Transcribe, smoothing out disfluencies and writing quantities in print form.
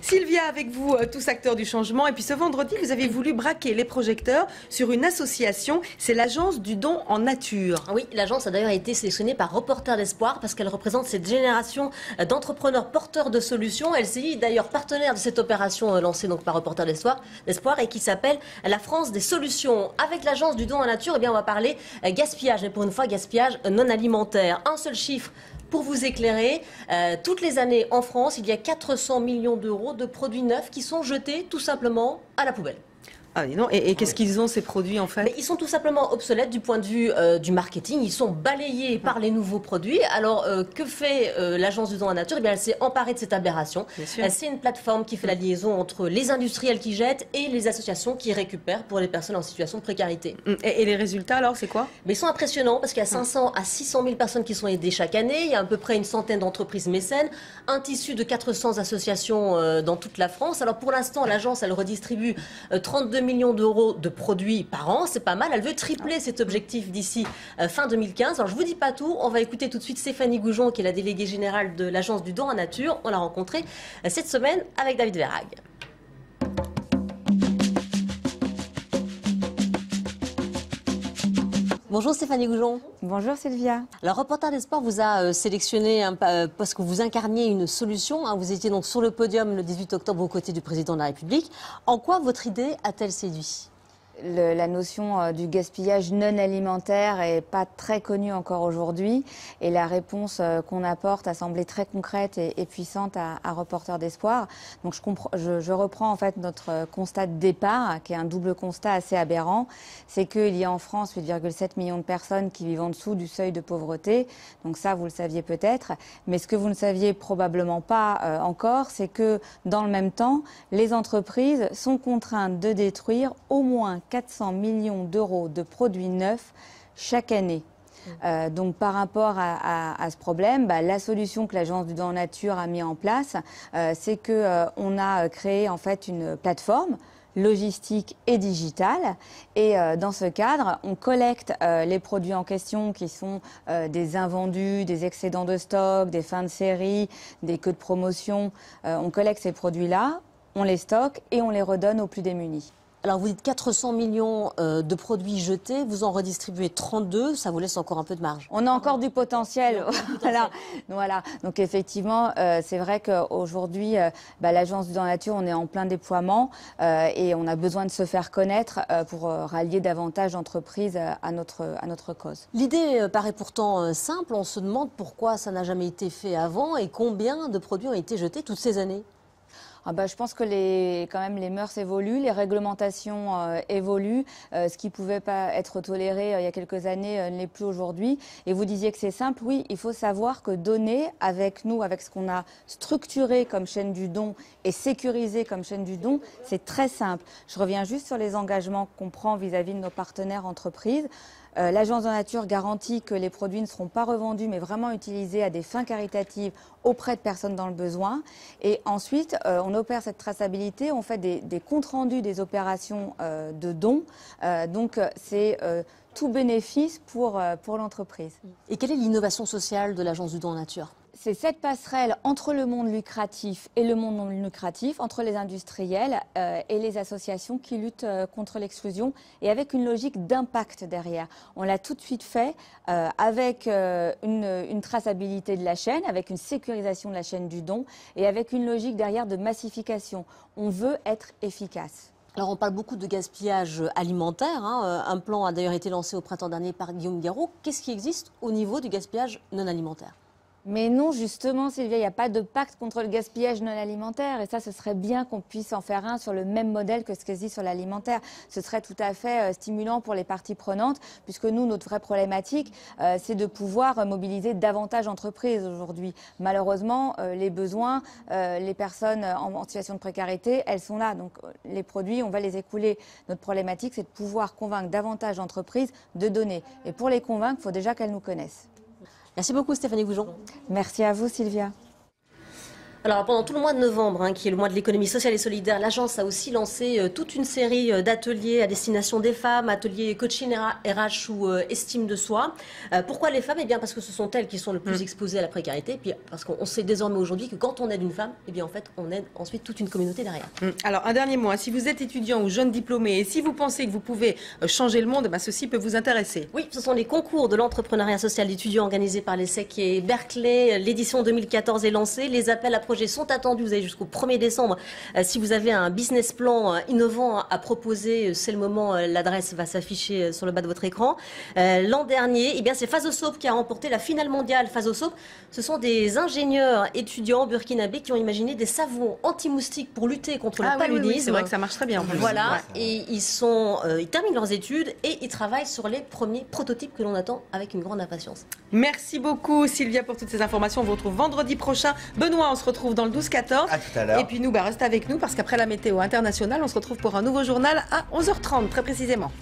Sylvia, avec vous, tous acteurs du changement. Et puis ce vendredi, vous avez voulu braquer les projecteurs sur une association. C'est l'Agence du don en nature. Oui, l'agence a d'ailleurs été sélectionnée par Reporters d'Espoir parce qu'elle représente cette génération d'entrepreneurs porteurs de solutions. LCI est d'ailleurs partenaire de cette opération lancée donc par Reporters d'Espoir et qui s'appelle la France des solutions. Avec l'Agence du don en nature, eh bien, on va parler gaspillage, mais pour une fois gaspillage non alimentaire. Un seul chiffre pour vous éclairer, toutes les années en France, il y a 400 millions d'euros de produits neufs qui sont jetés tout simplement à la poubelle. Ah, non. Et qu'est-ce qu'ils ont, ces produits, en fait? Mais ils sont tout simplement obsolètes du point de vue du marketing. Ils sont balayés par les nouveaux produits. Alors, que fait l'Agence du don en nature? Eh bien, elle s'est emparée de cette aberration. C'est une plateforme qui fait la liaison entre les industriels qui jettent et les associations qui récupèrent pour les personnes en situation de précarité. Et les résultats, alors, c'est quoi? Mais ils sont impressionnants parce qu'il y a 500 à 600 000 personnes qui sont aidées chaque année. Il y a à peu près une centaine d'entreprises mécènes, un tissu de 400 associations dans toute la France. Alors, pour l'instant, l'agence, elle redistribue 32 millions d'euros de produits par an, c'est pas mal. Elle veut tripler cet objectif d'ici fin 2015. Alors je vous dis pas tout, on va écouter tout de suite Stéphanie Goujon, qui est la déléguée générale de l'Agence du don en nature. On l'a rencontrée cette semaine avec David Verhaeghe. Bonjour Stéphanie Goujon. Bonjour Sylvia. Alors Reporters d'Espoir vous a sélectionné parce que vous incarniez une solution. Vous étiez donc sur le podium le 18 octobre aux côtés du président de la République. En quoi votre idée a-t-elle séduit ? La notion du gaspillage non alimentaire est pas très connue encore aujourd'hui et la réponse qu'on apporte a semblé très concrète et puissante à Reporters d'Espoir. Donc je reprends en fait notre constat de départ qui est un double constat assez aberrant. C'est qu'il y a en France 8,7 millions de personnes qui vivent en dessous du seuil de pauvreté. Donc ça, vous le saviez peut-être. Mais ce que vous ne saviez probablement pas encore, c'est que dans le même temps, les entreprises sont contraintes de détruire au moins 400 millions d'euros de produits neufs chaque année. Donc par rapport à ce problème, la solution que l'Agence du don en nature a mis en place, c'est qu'on a créé en fait une plateforme logistique et digitale. Et dans ce cadre, on collecte les produits en question qui sont des invendus, des excédents de stock, des fins de série, des queues de promotion. On collecte ces produits-là, on les stocke et on les redonne aux plus démunis. Alors vous dites 400 millions de produits jetés, vous en redistribuez 32, ça vous laisse encore un peu de marge. On a encore du potentiel. Voilà. Donc effectivement, c'est vrai qu'aujourd'hui, l'Agence du don en nature, on est en plein déploiement et on a besoin de se faire connaître pour rallier davantage d'entreprises à notre cause. L'idée paraît pourtant simple, on se demande pourquoi ça n'a jamais été fait avant et combien de produits ont été jetés toutes ces années. Je pense que quand même les mœurs évoluent, les réglementations évoluent. Ce qui pouvait pas être toléré il y a quelques années ne l'est plus aujourd'hui. Et vous disiez que c'est simple. Oui, il faut savoir que donner avec nous, avec ce qu'on a structuré comme chaîne du don et sécurisé comme chaîne du don, c'est très simple. Je reviens juste sur les engagements qu'on prend vis-à-vis de nos partenaires entreprises. L'Agence de nature garantit que les produits ne seront pas revendus, mais vraiment utilisés à des fins caritatives auprès de personnes dans le besoin. Et ensuite, on opère cette traçabilité, on fait des comptes rendus des opérations de dons. Donc, c'est tout bénéfice pour l'entreprise. Et quelle est l'innovation sociale de l'Agence du don en nature ? C'est cette passerelle entre le monde lucratif et le monde non lucratif, entre les industriels et les associations qui luttent contre l'exclusion et avec une logique d'impact derrière. On l'a tout de suite fait avec une traçabilité de la chaîne, avec une sécurisation de la chaîne du don et avec une logique derrière de massification. On veut être efficace. Alors on parle beaucoup de gaspillage alimentaire. Un plan a d'ailleurs été lancé au printemps dernier par Guillaume Garot. Qu'est-ce qui existe au niveau du gaspillage non alimentaire ? Mais non, justement, Sylvia, il n'y a pas de pacte contre le gaspillage non alimentaire. Et ça, ce serait bien qu'on puisse en faire un sur le même modèle que ce qui existe sur l'alimentaire. Ce serait tout à fait stimulant pour les parties prenantes, puisque nous, notre vraie problématique, c'est de pouvoir mobiliser davantage d'entreprises aujourd'hui. Malheureusement, les besoins, les personnes en situation de précarité, elles sont là. Donc, les produits, on va les écouler. Notre problématique, c'est de pouvoir convaincre davantage d'entreprises de donner. Et pour les convaincre, il faut déjà qu'elles nous connaissent. Merci beaucoup Stéphanie Goujon. Merci à vous Sylvia. Alors pendant tout le mois de novembre, qui est le mois de l'économie sociale et solidaire, l'agence a aussi lancé toute une série d'ateliers à destination des femmes, ateliers coaching RH ou estime de soi. Pourquoi les femmes? Eh bien parce que ce sont elles qui sont le plus exposées à la précarité, et puis parce qu'on sait désormais aujourd'hui que quand on aide une femme, eh bien en fait on aide ensuite toute une communauté derrière. Alors un dernier mot, si vous êtes étudiant ou jeune diplômé et si vous pensez que vous pouvez changer le monde, ceci peut vous intéresser. Oui, ce sont les concours de l'entrepreneuriat social d'étudiants organisés par l'ESSEC et Berkeley. L'édition 2014 est lancée, les appels à projets sont attendus, vous avez jusqu'au 1er décembre. Si vous avez un business plan innovant à proposer, c'est le moment, l'adresse va s'afficher sur le bas de votre écran. L'an dernier, eh bien, c'est Phasosop qui a remporté la finale mondiale. Phasosop, ce sont des ingénieurs étudiants burkinabés qui ont imaginé des savons anti-moustiques pour lutter contre le paludisme. Oui, c'est vrai que ça marche très bien en plus. Voilà, et ils terminent leurs études et ils travaillent sur les premiers prototypes que l'on attend avec une grande impatience. Merci beaucoup Sylvia pour toutes ces informations. On vous retrouve vendredi prochain. Benoît, on se retrouve dans le 12-14. À tout à l'heure. Et puis nous, restez avec nous parce qu'après la météo internationale, on se retrouve pour un nouveau journal à 11h30 très précisément.